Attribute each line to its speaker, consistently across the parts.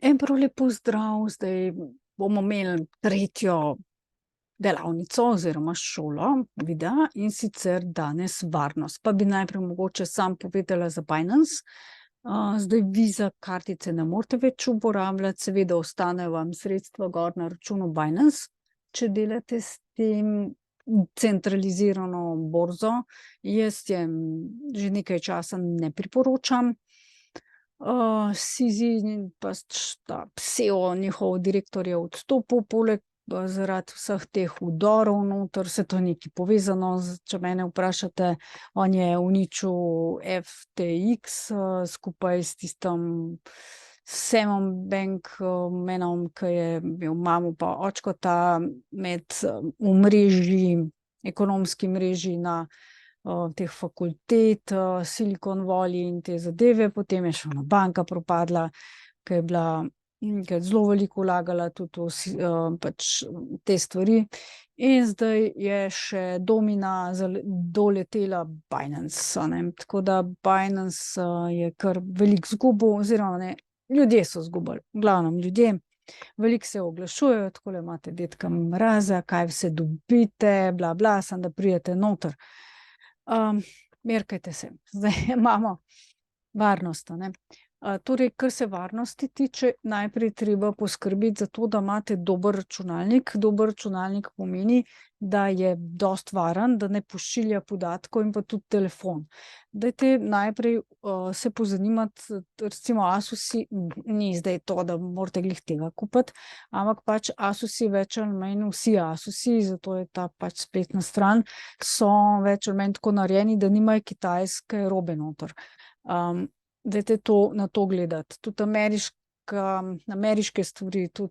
Speaker 1: En prav lepo zdrav, zdaj bomo imeli tretjo delavnico oziroma šolo videa, in sicer danes varnost. Pa bi najprej mogoče sam povedala za Binance. Zdaj Visa kartice ne morete več uporabljati, seveda ostanejo vam sredstva gor na računu Binance, če delate s tem centralizirano borzo. Jaz je že nekaj časa ne priporočam. Sizi in pač ta SEO, njihov direktor je odstopil, poleg zaradi vseh teh vdorov noter, se to nekaj povezano, če mene vprašate, on je uničil FTX skupaj s tistim Samom Bankmanom, ki je bil mamo pa očkota med ekonomski mreži na teh fakultet, Silicon Valley in te zadeve, potem je še ona banka propadla, ki je zelo veliko vlagala tudi pač te stvari. In zdaj je še domina doletela Binance, ne. Tako da Binance je kar veliko izgubil, oziroma ne, ljudje so izgubili, v glavnem ljudje. Veliko se oglašujejo, takole imate dedka Mraza, kaj vse dobite, bla bla, samo da pridete noter. Merkajte se, zdaj imamo varnost, a ne. Torej, kar se varnosti tiče, najprej treba poskrbeti za to, da imate dober računalnik. Dober računalnik pomeni, da je dosti varen, da ne pošilja podatkov, in pa tudi telefon. Dajte najprej se pozanimati, recimo Asusi, ni zdaj to, da morate glih tega kupiti, ampak pač Asusi, več ali manj vsi Asusi, zato je ta pač spletna stran, so več ali manj tako narejeni, da nimajo kitajske robe noter. Dajte na to gledati. Tudi ameriške stvari, tudi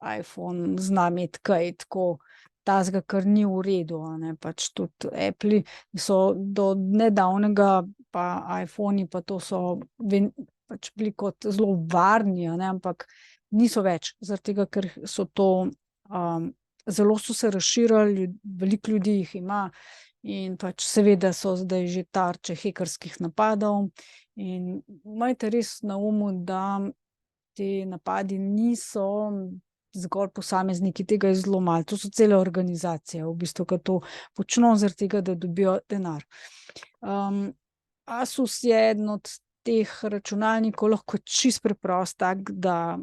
Speaker 1: iPhone zna imeti kaj tako takega, kar ni v redu, a ne, pač tudi Appli so do nedavnega, pa iPhoni pa to so pač bili kot zelo varni, a ne, ampak niso več, zaradi tega, ker so to zelo so se razširili, veliko ljudi jih ima, in pač seveda so zdaj že tarče hekerskih napadov. In imajte res na umu, da ti napadi niso zgolj posamezniki, tega je zelo malo, to so cele organizacije, v bistvu, ki to počno zaradi tega, da dobijo denar. Asus je eden od teh računalnikov, lahko čisto preprost, tak, da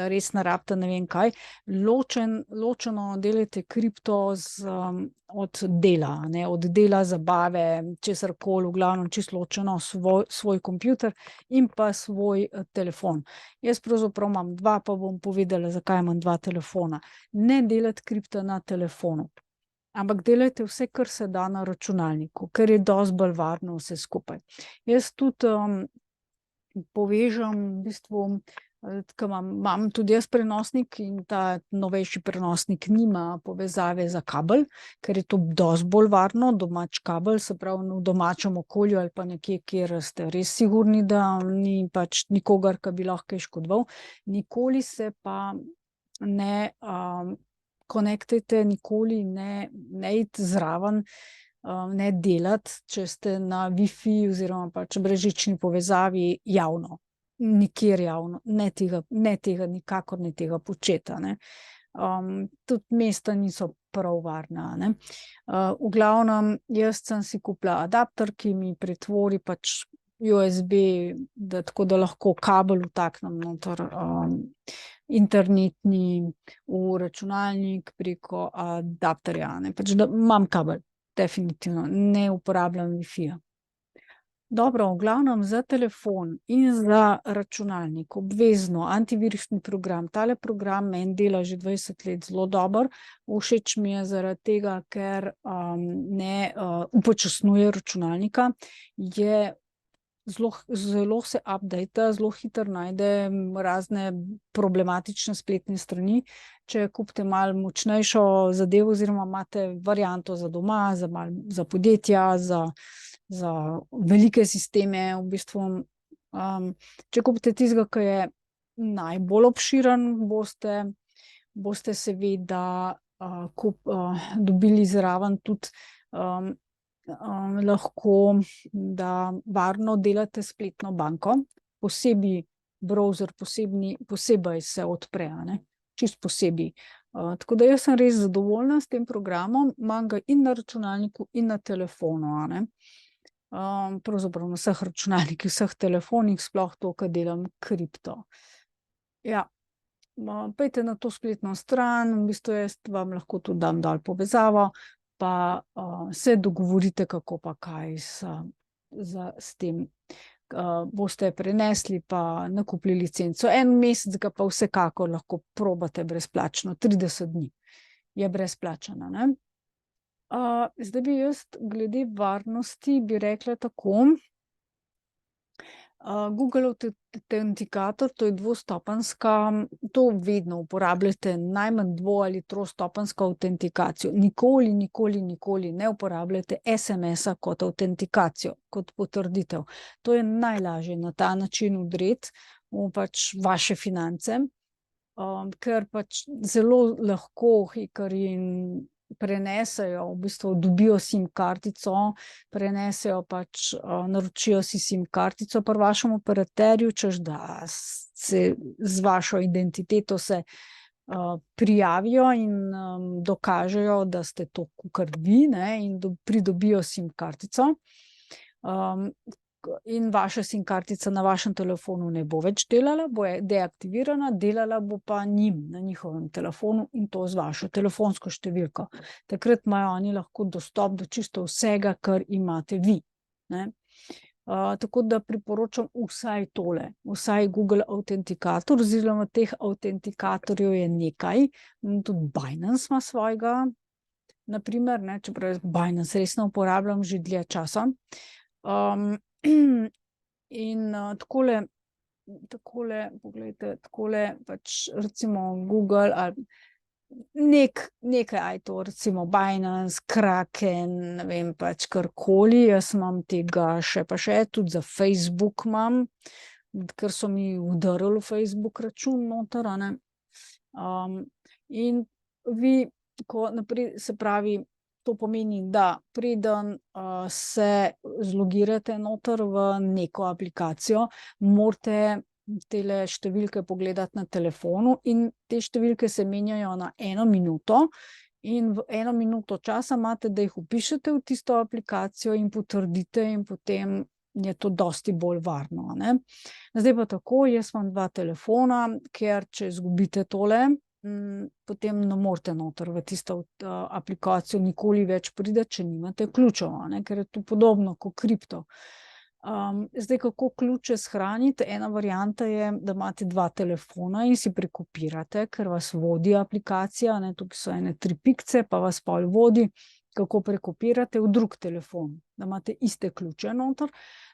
Speaker 1: res ne rabite ne vem kaj. Ločeno delajte kripto od dela, ne, od dela, zabave, česarkoli, v glavnem čisto ločeno svoj kompjuter in pa svoj telefon. Jaz pravzaprav imam dva, pa bom povedala, zakaj imam dva telefona. Ne delati kripta na telefonu, ampak delajte vse, kar se da na računalniku, ker je dosti bolj varno vse skupaj. Jaz tudi povežem v bistvu, ker imam tudi jaz prenosnik, in ta novejši prenosnik nima povezave za kabel, ker je to dosti bolj varno, domač kabel, se pravi v domačem okolju ali pa nekje, kjer ste res sigurni, da ni pač nikogar, ki bi lahko kaj škodoval. Nikoli se pa ne konektujte, nikoli ne iti zraven, ne delati, če ste na Wi-Fi oziroma pač brezžični povezavi javno. Nikjer javno, ne tega, nikakor ne tega početi, a ne. Tudi mesta niso prav varna, a ne. V glavnem, jaz sem si kupila adapter, ki mi pretvori pač USB, tako da lahko kabel vtaknem noter, internetni, v računalnik preko adapterja, a ne, pač da imam kabel, definitivno, ne uporabljam Wi-Fija. Dobro, v glavnem za telefon in za računalnik obvezno antivirusni program. Tale program meni dela že 20 let zelo dobro. Všeč mi je zaradi tega, ker ne upočasnjuje računalnika, je zelo se updata, zelo hitro najde razne problematične spletne strani. Če kupite malo močnejšo zadevo oziroma imate varianto za doma, za podjetja, za velike sisteme, v bistvu, če kupite tistega, ki je najbolj obširen, boste seveda dobili zraven tudi lahko, da varno delate spletno banko. posebej browser, posebej se odpre, ne, čist posebej. Tako da jaz sem res zadovoljna s tem programom, imam ga in na računalniku in na telefonu, a ne. Pravzaprav na vseh računalnikih, vseh telefonih, sploh to, ko delam kripto. Ja, pojdite na to spletno stran, v bistvu jaz vam lahko tudi dam dol povezavo, pa se dogovorite, kako pa kaj s tem. Boste prenesli pa nakupili licenco. En mesec ga pa vsekakor lahko probate brezplačno, 30 dni je brezplačena, ne. Zdaj bi jaz glede varnosti bi rekla tako. Google avtentikator, to je dvostopenjska, to vedno uporabljate, najmanj dvo- ali trostopenjsko avtentikacijo. Nikoli, nikoli, nikoli ne uporabljate SMS-a kot avtentikacijo, kot potrditev. To je najlažje na ta način vdreti v pač vaše finance, ker pač zelo lahko hekerji prenesejo, v bistvu dobijo SIM kartico, prenesejo pač, naročijo si SIM kartico pri vašem operaterju, češ da se z vašo identiteto se prijavijo in dokažejo, da ste to kakor vi, ne, in pridobijo SIM kartico. In vaša SIM kartica na vašem telefonu ne bo več delala, bo deaktivirana, delala bo pa njim na njihovem telefonu, in to z vašo telefonsko številko. Takrat imajo oni lahko dostop do čisto vsega, kar imate vi, ne. Tako da priporočam vsaj tole, vsaj Google avtentikator, oziroma teh avtentikatorjev je nekaj, tudi Binance ima svojega, na primer, ne, čeprav jaz Binance res ne uporabljam že dlje časa. In takole, poglejte, takole pač recimo Google ali nekaj to, recimo Binance, Kraken, ne vem, pač karkoli, jaz imam tega še pa še, tudi za Facebook imam, ker so mi vdrli v Facebook račun noter, a ne. In vi, ko naprej, se pravi, to pomeni, da preden se zlogirate noter v neko aplikacijo, morate tele številke pogledati na telefonu, in te številke se menjajo na 1 minuto, in v 1 minuto časa imate, da jih vpišete v tisto aplikacijo in potrdite, in potem je to dosti bolj varno, a ne. Zdaj pa tako, jaz imam 2 telefona, ker če izgubite tole, potem ne morete noter v tisto aplikacijo nikoli več priti, če nimate ključev, a ne, ker je to podobno kot kripto. Zdaj, kako ključe shraniti, ena varianta je, da imate 2 telefona in si prekopirate, ker vas vodi aplikacija, ne, tukaj so ene 3 pikce, pa vas pol vodi, kako prekopirate v drug telefon, da imate iste ključe noter,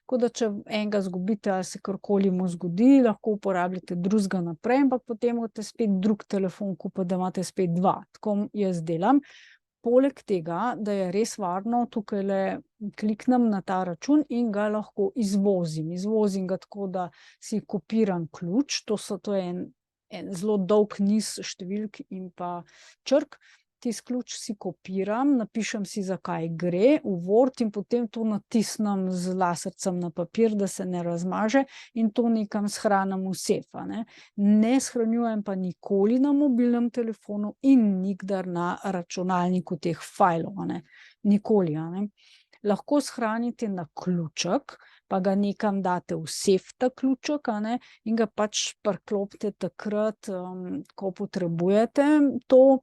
Speaker 1: tako da če enega izgubite ali se karkoli mu zgodi, lahko uporabljate drugega naprej, ampak potem morate spet drug telefon kupiti, da imate spet 2. Tako jaz delam. Poleg tega, da je res varno, tukajle kliknem na ta račun in ga lahko izvozim. Izvozim ga tako, da si kopiram ključ, to je en zelo dolg niz številk in pa črk. Tisti ključ si kopiram, napišem si, za kaj gre v Word, in potem to natisnem z lasercem na papir, da se ne razmaže, in to nekam shranim v sef, a ne. Ne shranjujem pa nikoli na mobilnem telefonu in nikdar na računalniku teh fajlov, a ne. Nikoli, a ne. Lahko shranite na ključek, pa ga nekam date v sef, ta ključek, a ne, in ga pač priklopite takrat, ko potrebujete to.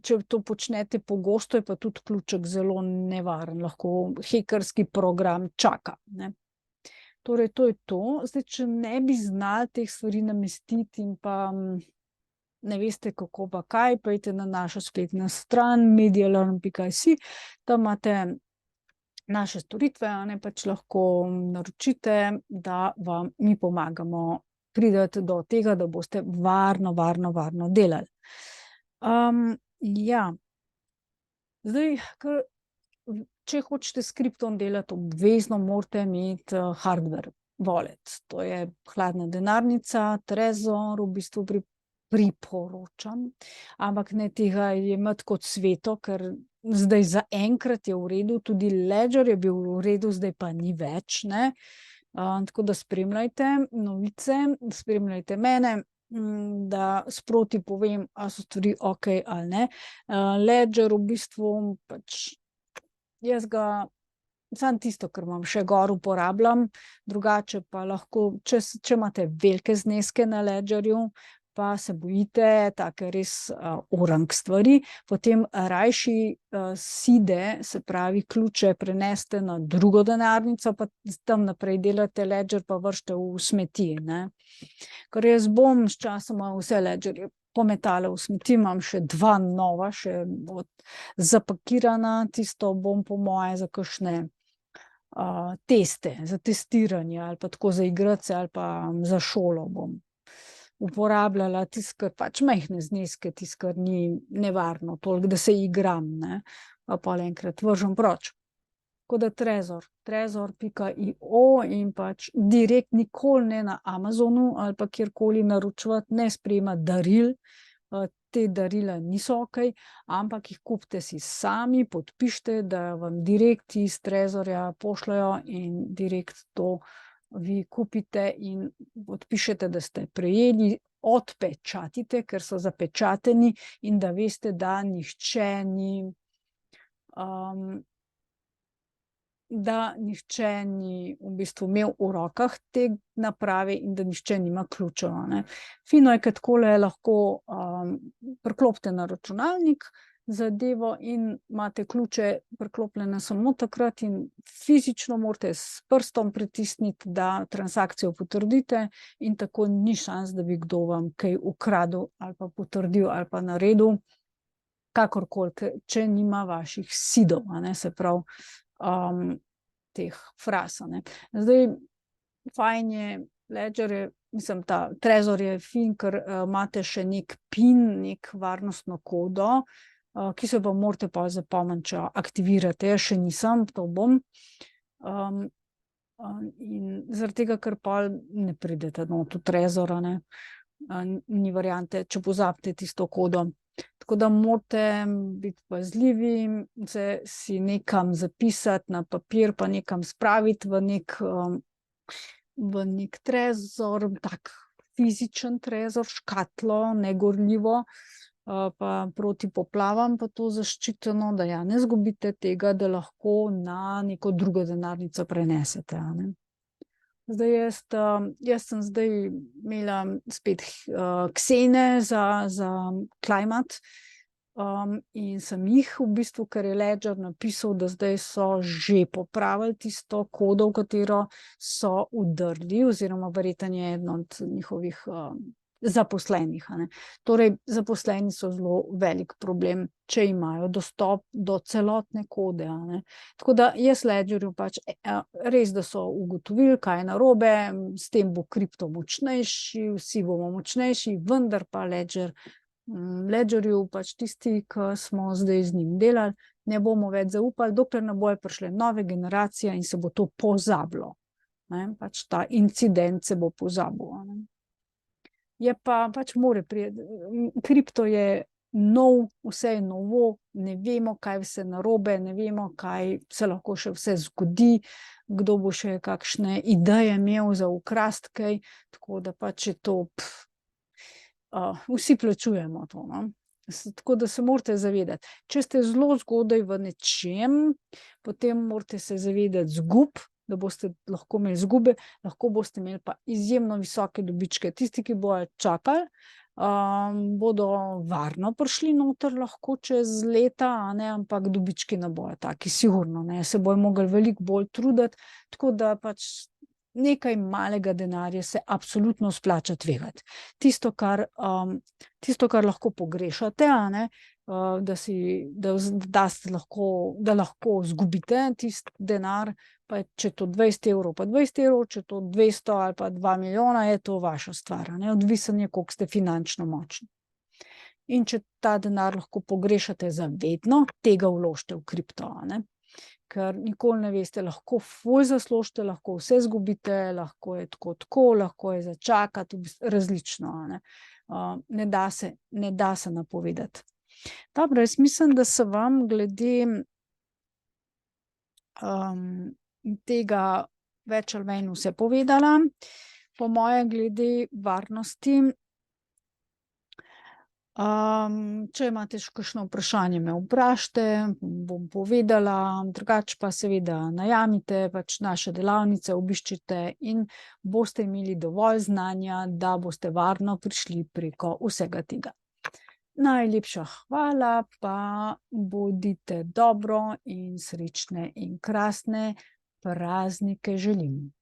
Speaker 1: Če to počnete pogosto, je pa tudi ključek zelo nevaren, lahko hekerski program čaka, ne. Torej, to je to. Zdaj, če ne bi znali teh stvari namestiti in pa ne veste, kako pa kaj, pojdite na našo spletno stran medialearn.si, tam imate naše storitve, a ne, pač lahko naročite, da vam mi pomagamo priti do tega, da boste varno delali. Ja. Zdaj, če hočete s kriptom delati, obvezno morate imeti hardware wallet. To je hladna denarnica, Trezor, v bistvu priporočam, ampak ne tega jemati kot sveto, ker zdaj zaenkrat je v redu, tudi Ledger je bil v redu, zdaj pa ni več, ne. Tako da spremljajte novice, spremljajte mene, da sproti povem, a so stvari ok ali ne. Ledger v bistvu pač jaz ga samo tisto, kar imam še gor, uporabljam, drugače pa lahko, če imate velike zneske na Ledgerju, pa se bojite take res orang stvari, potem rajši side, se pravi ključe, preneste na drugo denarnico, pa tam naprej delate Ledger, pa vršite v smeti, ne. Ker jaz bom s časoma vse Ledgerje pometala v smeti, imam še 2 nova, še zapakirana, tisto bom po moje za kakšne teste, za testiranje ali pa tako za igrati ali pa za šolo bom uporabljala tisto, kar pač majhne zneske, tisto, kar ni nevarno, toliko, da se igram, ne, pa pol enkrat vržem proč. Tako da trezor.io in pač direkt nikoli ne na Amazonu ali pa kjerkoli naročevati, ne sprejemati daril, te darila niso okej, ampak jih kupite si sami, podpišite, da vam direkt iz trezorja pošljajo in direkt to vi kupite in podpišete, da ste prejeli, odpečatite, ker so zapečateni, in da veste, da nihče ni v bistvu imel v rokah te naprave in da nihče nima ključev, a ne. Fino je, ker takole lahko priklopite na računalnik zadevo in imate ključe priklopljene samo takrat in fizično morate s prstom pritisniti, da transakcijo potrdite, in tako ni šans, da bi kdo vam kaj ukradel ali pa potrdil ali pa naredil, kakorkoli, če nima vaših sidov, a ne, se pravi teh fraz, a ne. Zdaj, fajn je, Ledger je, mislim, ta trezor je fin, ker imate še neki PIN, neko varnostno kodo, ki se pa morate pol zapomniti, če jo aktivirate. Jaz še nisem, to bom. In zaradi tega, ker pol ne pridete not v trezor, a ne. Ni variante, če pozabite tisto kodo. Tako da morate biti pazljivi, si nekam zapisati na papir, pa nekam spraviti v neki trezor, tak fizičen trezor, škatlo, negorljivo, pa proti poplavam pa to zaščiteno, da ja ne izgubite tega, da lahko na neko drugo denarnico prenesete, a ne. Zdaj jaz sem zdaj imela spet ksene za klajmat, in sem jih v bistvu, ker je Ledger napisal, da zdaj so že popravili tisto kodo, v katero so vdrli, oziroma verjetno je eden od njihovih zaposlenih, a ne. Torej, zaposleni so zelo velik problem, če imajo dostop do celotne kode, a ne. Tako da jaz Ledgerju pač res, da so ugotovili, kaj je narobe, s tem bo kripto močnejši, vsi bomo močnejši, vendar pa Ledgerju pač tisti, ki smo zdaj z njim delali, ne bomo več zaupali, dokler ne bojo prišle nove generacije in se bo to pozabilo, ne. Pač ta incident se bo pozabil, a ne. Je pa pač more priti, kripto je nov, vse je novo, ne vemo, kaj vse narobe, ne vemo, kaj se lahko še vse zgodi, kdo bo še kakšne ideje imel za ukrasti kaj, tako da pač je to, vsi plačujemo to, no. Tako da se morate zavedati, če ste zelo zgodaj v nečem, potem morate se zavedati izgub, da boste lahko imeli izgube, lahko boste imeli pa izjemno visoke dobičke. Tisti, ki bojo čakali, bodo varno prišli noter lahko čez leta, a ne, ampak dobički ne bojo taki, sigurno ne, se bojo mogli veliko bolj truditi, tako da pač nekaj malega denarja se absolutno splača tvegati. Tisto, kar lahko pogrešate, a ne, da lahko izgubite tisti denar, pa če to 20 evrov, pa 20 evrov, če to 200 ali pa 2 milijona, je to vaša stvar, a ne, odvisno je, koliko ste finančno močni. In če ta denar lahko pogrešate za vedno, tega vložite v kripto, a ne. Ker nikoli ne veste, lahko ful zaslužite, lahko vse izgubite, lahko je tako, lahko je za čakati, različno, a ne. Ne da se napovedati. Dobro, jaz mislim, da se vam glede tega več ali manj vse povedala. Po moje glede varnosti. Če imate še kakšno vprašanje, me vprašajte, bom povedala, drugače pa seveda najamite pač naše delavnice, obiščite in boste imeli dovolj znanja, da boste varno prišli preko vsega tega. Najlepša hvala, pa bodite dobro in srečne in krasne praznike želim.